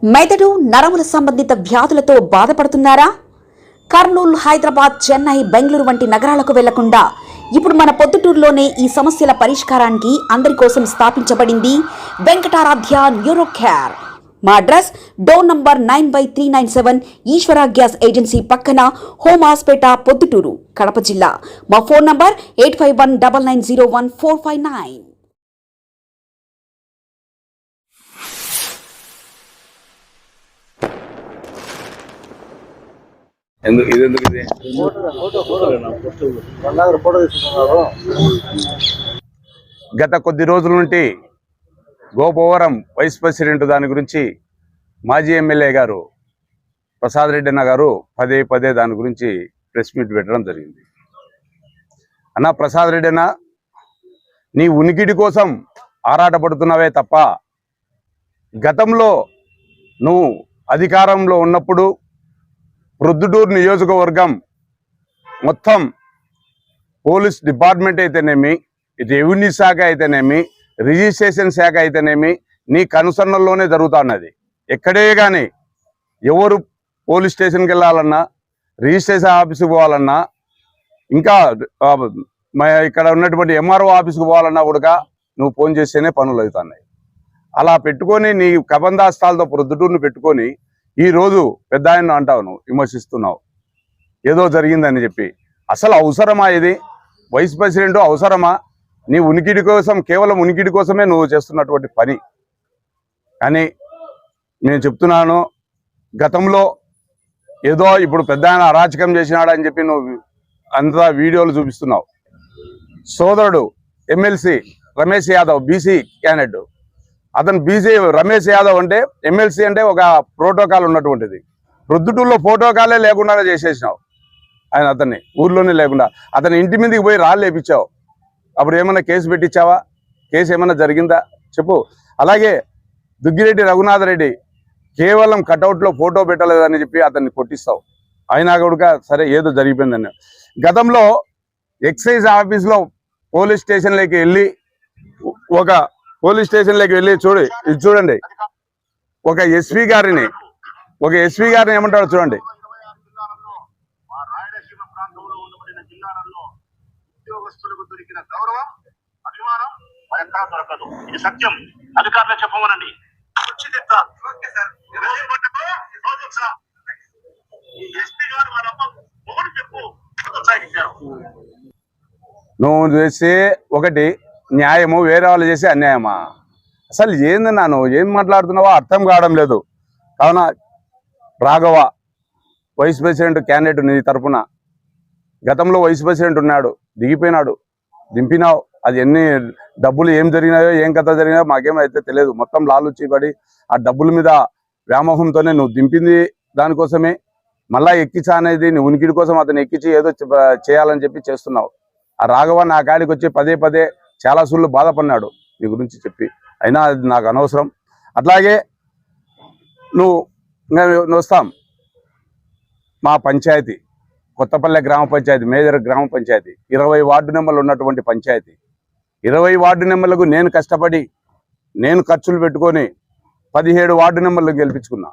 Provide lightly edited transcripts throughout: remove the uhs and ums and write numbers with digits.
మెదడు నరముల సంబంధిత వ్యాధులతో బాధపడుతున్నారా? కర్నూలు, హైదరాబాద్, చెన్నై, బెంగళూరు వంటి నగరాలకు వెళ్లకుండా ఇప్పుడు మన పొద్దుటూరులోనే ఈ సమస్యల పరిష్కారానికి అందరి కోసం స్థాపించబడింది వెంకటారాధ్య న్యూరో కేర్. మా అడ్రస్ డోర్ నంబర్ 9/397 ఈశ్వర గ్యాస్ ఏజెన్సీ పక్కన, హోమ్ హాస్పేట, పొద్దుటూరు, కడప జిల్లా. మా ఫోన్ నంబర్ 8519901459. గత కొద్ది రోజుల నుండి గోపవరం వైస్ ప్రెసిడెంట్ దాని గురించి మాజీ ఎమ్మెల్యే గారు ప్రసాద్ రెడ్డి అన్న గారు పదే దాని గురించి ప్రెస్ మీట్ పెట్టడం జరిగింది. అన్న ప్రసాద్ రెడ్డి అన్న, నీ ఉనికిడి కోసం ఆరాటపడుతున్నావే తప్ప గతంలో నువ్వు అధికారంలో ఉన్నప్పుడు ప్రొద్దుటూరు నియోజకవర్గం మొత్తం పోలీస్ డిపార్ట్మెంట్ అయితేనేమి, రెవెన్యూ శాఖ అయితేనేమి, రిజిస్ట్రేషన్ శాఖ అయితేనేమి నీ కనుసన్నల్లోనే జరుగుతున్నది. ఎక్కడే కానీ ఎవరు పోలీస్ స్టేషన్కి వెళ్ళాలన్నా, రిజిస్ట్రేషన్ ఆఫీస్కి పోవాలన్నా, ఇంకా ఇక్కడ ఉన్నటువంటి ఎంఆర్ఓ ఆఫీస్కి పోవాలన్నా కూడా నువ్వు ఫోన్ చేస్తేనే పనులు అవుతున్నాయి. అలా పెట్టుకొని నీ కబందాస్తాలతో ప్రొద్దుటూరుని పెట్టుకొని ఈరోజు పెద్ద ఆయన అంటావు, నువ్వు విమర్శిస్తున్నావు ఏదో జరిగిందని చెప్పి. అసలు అవసరమా ఇది? వైస్ ప్రెసిడెంట్ అవసరమా? నీ ఉనికిడి కోసం, కేవలం ఉనికిడి కోసమే నువ్వు చేస్తున్నటువంటి పని. కానీ నేను చెప్తున్నాను, గతంలో ఏదో ఇప్పుడు పెద్ద ఆయన అరాచకం చేసినాడని చెప్పి నువ్వు అంతా వీడియోలు చూపిస్తున్నావు. సోదరుడు MLC Ramesh Yadav, BC candidate, అతను బీసీ రమేష్ యాదవ్ అంటే ఎమ్మెల్సీ అంటే ఒక ప్రోటోకాల్ ఉన్నటువంటిది. ప్రొద్దుటూరులో ప్రోటోకాలే లేకుండా చేసేసినావు ఆయన, అతన్ని ఊర్లోనే లేకుండా అతని ఇంటి మీదకి పోయి రాళ్ళు వేపించావు. అప్పుడు ఏమన్నా కేసు పెట్టించావా? కేసు ఏమన్నా జరిగిందా చెప్పు. అలాగే దుగ్గిరెడ్డి రఘునాథ్ రెడ్డి కేవలం కటౌట్లో ఫోటో పెట్టలేదని చెప్పి అతన్ని కొట్టిస్తావు. అయినా కూడా సరే ఏదో జరిగిపోయిందని. గతంలో ఎక్సైజ్ ఆఫీస్లో పోలీస్ స్టేషన్లోకి వెళ్ళి ఇది చూడండి, ఒక ఎస్పీ గారిని ఏమంటాడో చూడండి. ఉద్యోగస్తులకు దొరికిన గౌరవం, అభిమానం ఎక్కడా దొరకదు. ఇది సత్యం. అధికారులు చెప్పమనండి. నువ్వు చేసే ఒకటి న్యాయము, వేరే వాళ్ళు చేసే అన్యాయమా? అసలు ఏందన్నా నువ్వు ఏం మాట్లాడుతున్నావో అర్థం కావడం లేదు. కావున రాఘవ వైస్ ప్రెసిడెంట్ క్యాండిడేట్ నీ తరఫున, గతంలో వైస్ ప్రెసిడెంట్ ఉన్నాడు, దిగిపోయినాడు, దింపినావు. అది ఎన్ని డబ్బులు ఏం జరిగినాయో, ఏం కథ జరిగినాయో మాకేమైతే తెలియదు. మొత్తం లాలుచిపడి ఆ డబ్బుల మీద వ్యామోహంతోనే నువ్వు దింపింది. దానికోసమే మళ్ళా ఎక్కించా అనేది నీ ఉనికిడి కోసం అతను ఎక్కించి ఏదో చేయాలని చెప్పి చేస్తున్నావు. ఆ రాఘవ నా కాడికి వచ్చి పదే చాలా సూళ్ళు బాధపడినాడు నీ గురించి చెప్పి. అయినా అది నాకు అనవసరం. అట్లాగే నువ్వు వస్తాం మా పంచాయతీ, కొత్తపల్లె గ్రామ పంచాయతీ, మేజర్ గ్రామ పంచాయతీ, 20 వార్డు నెంబర్లు ఉన్నటువంటి పంచాయతీ. 20 వార్డు నెంబర్లకు నేను కష్టపడి, నేను ఖర్చులు పెట్టుకొని 17 వార్డు నెంబర్లు గెలిపించుకున్నా.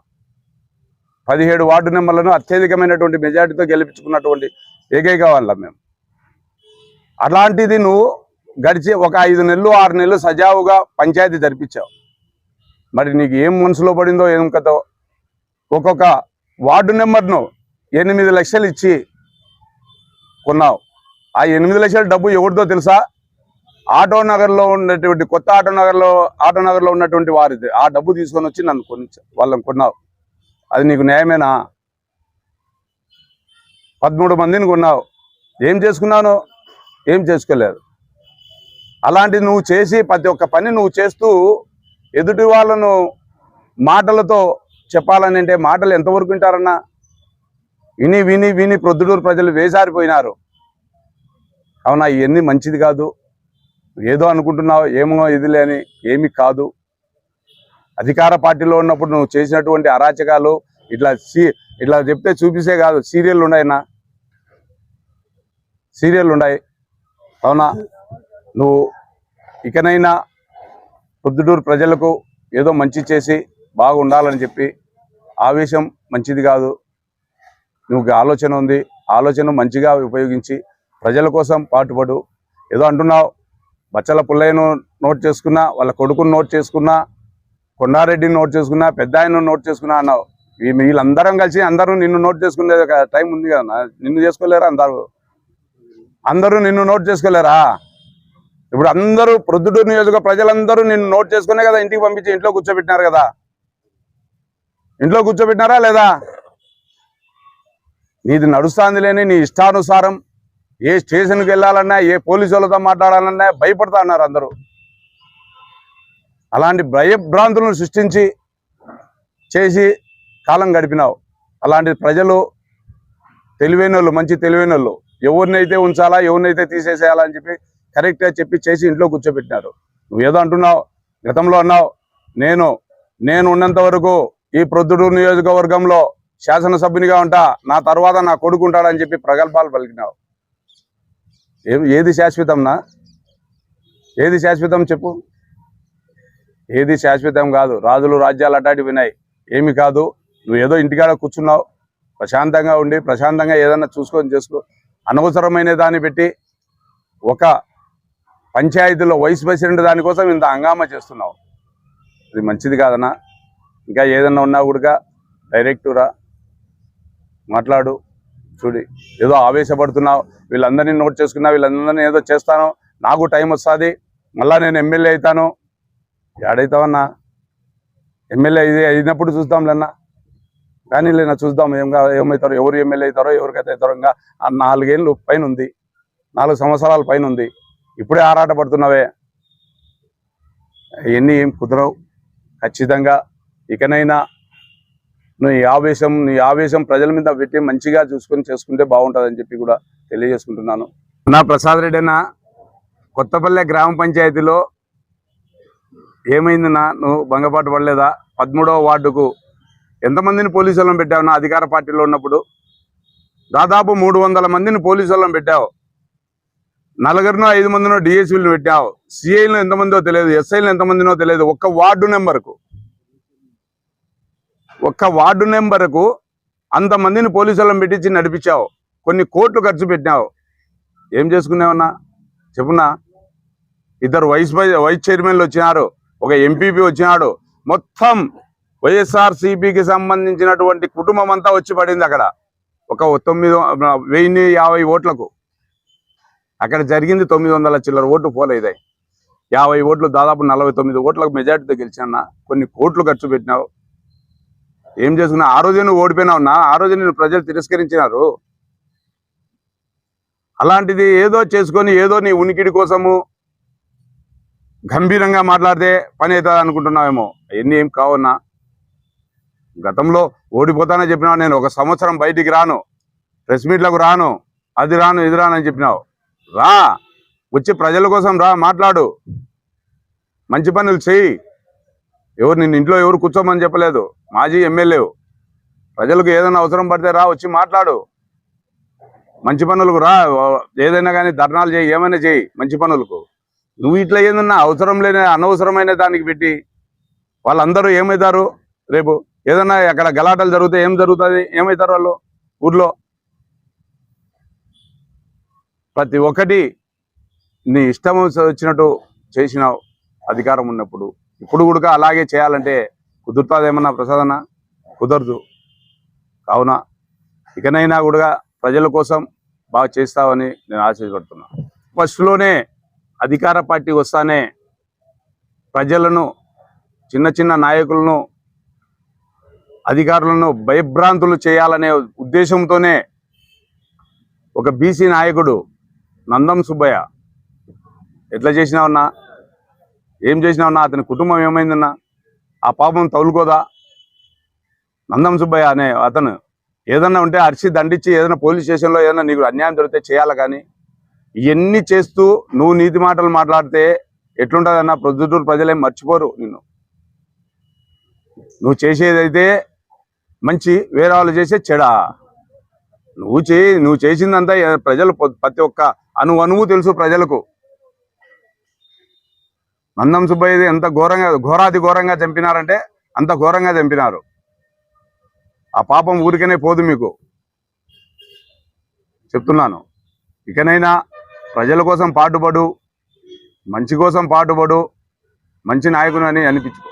17 వార్డు నెంబర్లను అత్యధికమైనటువంటి మెజార్టీతో గెలిపించుకున్నటువంటి ఏకైక వాళ్ళం మేము. అలాంటిది నువ్వు గడిచి ఒక 5 నెలలు 6 నెలలు సజావుగా పంచాయతీ జరిపించావు. మరి నీకు ఏం మనసులో పడిందో ఏం కథో. ఒక్కొక్క వార్డు నెంబర్ను 8 లక్షలు ఇచ్చి కొన్నావు. ఆ 8 లక్షల డబ్బు ఎవరిదో తెలుసా? ఆటో నగర్లో ఉన్నటువంటి, కొత్త ఆటో నగర్లో ఉన్నటువంటి వారిది. ఆ డబ్బు తీసుకొని వచ్చి నన్ను వాళ్ళని కొన్నావు. అది నీకు న్యాయమేనా? 13 మందిని కొన్నావు. ఏం చేసుకున్నాను? ఏం చేసుకోలేదు. అలాంటిది నువ్వు చేసి ప్రతి ఒక్క పని నువ్వు చేస్తూ ఎదుటి వాళ్ళను మాటలతో చెప్పాలని అంటే మాటలు ఎంతవరకు వింటారన్నా? విని ప్రొద్దుటూరు ప్రజలు వేసారిపోయినారు. అవునా? ఇవన్నీ మంచిది కాదు. ఏదో అనుకుంటున్నావు, ఏమో ఇదిలే అని. ఏమి కాదు. అధికార పార్టీలో ఉన్నప్పుడు నువ్వు చేసినటువంటి అరాచకాలు ఇట్లా చెప్తే చూపిస్తే కాదు, సీరియల్ ఉన్నాయన్నా, సీరియల్ ఉన్నాయి. అవునా? నువ్వు ఇకనైనా ప్రొద్దుటూరు ప్రజలకు ఏదో మంచి చేసి బాగుండాలని చెప్పి ఆవేశం మంచిది కాదు. నువ్వు ఆలోచన ఉంది, ఆలోచన మంచిగా ఉపయోగించి ప్రజల కోసం పాటుపడు. ఏదో అంటున్నావు, బచ్చల పుల్లయ్యను నోట్ చేసుకున్నా, వాళ్ళ కొడుకును నోట్ చేసుకున్నా, కొండారెడ్డిని నోట్ చేసుకున్నా, పెద్ద ఆయనను నోట్ చేసుకున్నా అన్నావు. వీళ్ళందరం కలిసి అందరూ నిన్ను నోట్ చేసుకునే టైం ఉంది కదా. నిన్ను చేసుకోలేరా? అందరూ నిన్ను నోట్ చేసుకోలేరా? ఇప్పుడు అందరూ ప్రొద్దుటూరు నియోజక ప్రజలందరూ నిన్ను నోట్ చేసుకునే కదా ఇంటికి పంపించి ఇంట్లో కూర్చోబెట్టినారు కదా. ఇంట్లో కూర్చోబెట్టినారా లేదా? నీది నడుస్తాంది లేని నీ ఇష్టానుసారం ఏ స్టేషన్కి వెళ్ళాలన్నా, ఏ పోలీసు వాళ్ళతో మాట్లాడాలన్నా భయపడతా అన్నారు అందరూ. అలాంటి భయభ్రాంతులను సృష్టించి చేసి కాలం గడిపినావు. అలాంటి ప్రజలు తెలివైన వాళ్ళు, మంచి తెలివైన వాళ్ళు, ఎవరినైతే ఉంచాలా, ఎవరినైతే తీసేసేయాలా అని చెప్పి కరెక్ట్గా చెప్పి చేసి ఇంట్లో కూర్చోబెట్టినారు. నువ్వేదో అంటున్నావు, గతంలో అన్నావు, నేను ఉన్నంత వరకు ఈ ప్రొద్దుటూరు నియోజకవర్గంలో శాసనసభ్యునిగా ఉంటా, నా తర్వాత నా కొడుకు ఉంటాడని చెప్పి ప్రగల్భాలు పలికినావు. ఏది శాశ్వతంనా? ఏది శాశ్వతం చెప్పు? ఏది శాశ్వతం కాదు. రాజులు రాజ్యాలు అటాటి వినాయి, ఏమి కాదు. నువ్వు ఏదో ఇంటికాడ కూర్చున్నావు, ప్రశాంతంగా ఉండి ప్రశాంతంగా ఏదన్నా చూసుకొని చేసుకో. అనవసరమైన దాన్ని పెట్టి ఒక పంచాయతీలో వైస్ ప్రెసిడెంట్ దానికోసం ఇంత హంగామా చేస్తున్నావు. ఇది మంచిది కాదన్నా. ఇంకా ఏదన్నా ఉన్నా కూడా డైరెక్ట్ రా, మాట్లాడు. చూడి, ఏదో ఆవేశపడుతున్నావు, వీళ్ళందరినీ నోట్ చేసుకున్నా, వీళ్ళందరినీ ఏదో చేస్తాను, నాకు టైం వస్తుంది, మళ్ళీ నేను ఎమ్మెల్యే అవుతాను. ఏడవుతావన్నా? ఎమ్మెల్యే అయినప్పుడు చూద్దాంలేనా, కానీ లేనా చూద్దాం ఏమవుతారో, ఎవరు ఎమ్మెల్యే అవుతారో, ఎవరికైతే అవుతారో. ఇంకా 4 ఏళ్ళు పైన ఉంది, 4 సంవత్సరాల పైన ఉంది. ఇప్పుడే ఆరాట పడుతున్నావే, ఇవన్నీ ఏం కుదరవు. ఖచ్చితంగా ఇకనైనా నీ ఆవేశం ప్రజల మీద పెట్టి మంచిగా చూసుకొని చేసుకుంటే బాగుంటుందని చెప్పి కూడా తెలియజేసుకుంటున్నాను. నా ప్రసాద్ రెడ్డి అన్న, కొత్తపల్లె గ్రామ పంచాయతీలో ఏమైందన్నా? నువ్వు భంగపాటు పడలేదా? 13వ వార్డుకు ఎంతమందిని పోలీసు వాళ్ళని పెట్టావు? నా అధికార పార్టీలో ఉన్నప్పుడు దాదాపు 300 మందిని పోలీసు వాళ్ళని పెట్టావు. 4 5 మందినో డిఎస్పీలను పెట్టావు. సిఐలు ఎంతమందో తెలియదు, ఎస్ఐలు ఎంతమందినో తెలియదు. ఒక్క వార్డు నెంబర్కు అంతమందిని పోలీసు వాళ్ళని పెట్టించి నడిపించావు. కొన్ని కోట్లు ఖర్చు పెట్టినావు. ఏం చేసుకున్నావన్నా చెప్పున్నా? 2 వైస్ చైర్మన్లు వచ్చినారు, ఒక ఎంపీపీ వచ్చినాడు. మొత్తం వైఎస్ఆర్సీపీకి సంబంధించినటువంటి కుటుంబం అంతా వచ్చి పడింది అక్కడ. ఒక 1050 ఓట్లకు అక్కడ జరిగింది. 900 చిల్లర ఓట్లు పోల్ అయ్యాయి. 50 ఓట్లు, దాదాపు 49 ఓట్లకు మెజార్టీతో గెలిచాన్నా. కొన్ని కోట్లు ఖర్చు పెట్టినావు. ఏం చేసుకున్నా? ఆ రోజే నువ్వు ఓడిపోయినావున్నా. ఆ రోజే నేను ప్రజలు తిరస్కరించినారు. అలాంటిది ఏదో చేసుకొని ఏదో నీ ఉనికిడి కోసము గంభీరంగా మాట్లాడితే పని అవుతుంది అనుకుంటున్నావేమో. అవన్నీ ఏం కావన్నా. గతంలో ఓడిపోతానే చెప్పినావు, నేను 1 సంవత్సరం బయటికి రాను, ప్రెస్ మీట్లకు రాను, అది రాను ఇది రాను అని చెప్పినావు. రా, వచ్చి ప్రజల కోసం రా, మాట్లాడు, మంచి పనులు చెయ్యి. నిన్ను ఇంట్లో ఎవరు కూర్చోమని చెప్పలేదు. మాజీ ఎమ్మెల్యే, ప్రజలకు ఏదైనా అవసరం పడితే రా, వచ్చి మాట్లాడు, మంచి పనులకు రా. ఏదైనా కానీ ధర్నాలు చేయి, ఏమైనా చేయి మంచి పనులకు. నువ్వు ఇట్లా ఏదన్నా అవసరం లేని అనవసరమైన దానికి పెట్టి వాళ్ళందరూ ఏమవుతారు? రేపు ఏదన్నా అక్కడ గలాటలు జరిగితే ఏం జరుగుతుంది? ఏమవుతారు వాళ్ళు? ఊర్లో ప్రతి ఒక్కటి నీ ఇష్టం వచ్చినట్టు చేసినావు అధికారం ఉన్నప్పుడు. ఇప్పుడు కూడా అలాగే చేయాలంటే కుదురుతుందేమన్నా ప్రసాదన్న? కుదరదు. కావున ఇకనైనా కూడా ప్రజల కోసం బాగా చేస్తావని నేను ఆశపడుతున్నా. ఫస్ట్లోనే అధికార పార్టీ వస్తానే ప్రజలను, చిన్న నాయకులను, అధికారులను భయభ్రాంతులు చేయాలనే ఉద్దేశంతోనే ఒక బీసీ నాయకుడు నందం సుబ్బయ్య ఎట్లా చేసినావన్నా? ఏం చేసినావన్నా? అతని కుటుంబం ఏమైందన్నా? ఆ పాపం తగులుకోదా? నందం సుబ్బయ్య అనే అతను ఏదన్నా ఉంటే అరిచి దండించి ఏదైనా పోలీస్ స్టేషన్లో ఏదైనా నీకు అన్యాయం జరిగితే చేయాలి. కానీ ఇవన్నీ చేస్తూ నువ్వు నీతి మాటలు మాట్లాడితే ఎట్లుంటుందన్నా? ప్రొద్దుటూరు ప్రజలేం మర్చిపోరు నిన్ను. నువ్వు చేసేదైతే మంచి, వేరే వాళ్ళు చేసే చెడా. నువ్వు చేసిందంతా ప్రజలు ప్రతి ఒక్క అణువు తెలుసు ప్రజలకు. నందం సుబ్బయ్యది ఎంత ఘోరాతి ఘోరంగా చంపినారంటే అంత ఘోరంగా చంపినారు. ఆ పాపం ఊరికనే పోదు మీకు చెప్తున్నాను. ఇకనైనా ప్రజల కోసం పాటుపడు, మంచి కోసం పాటుపడు, మంచి నాయకుడు అని అనిపించుకో.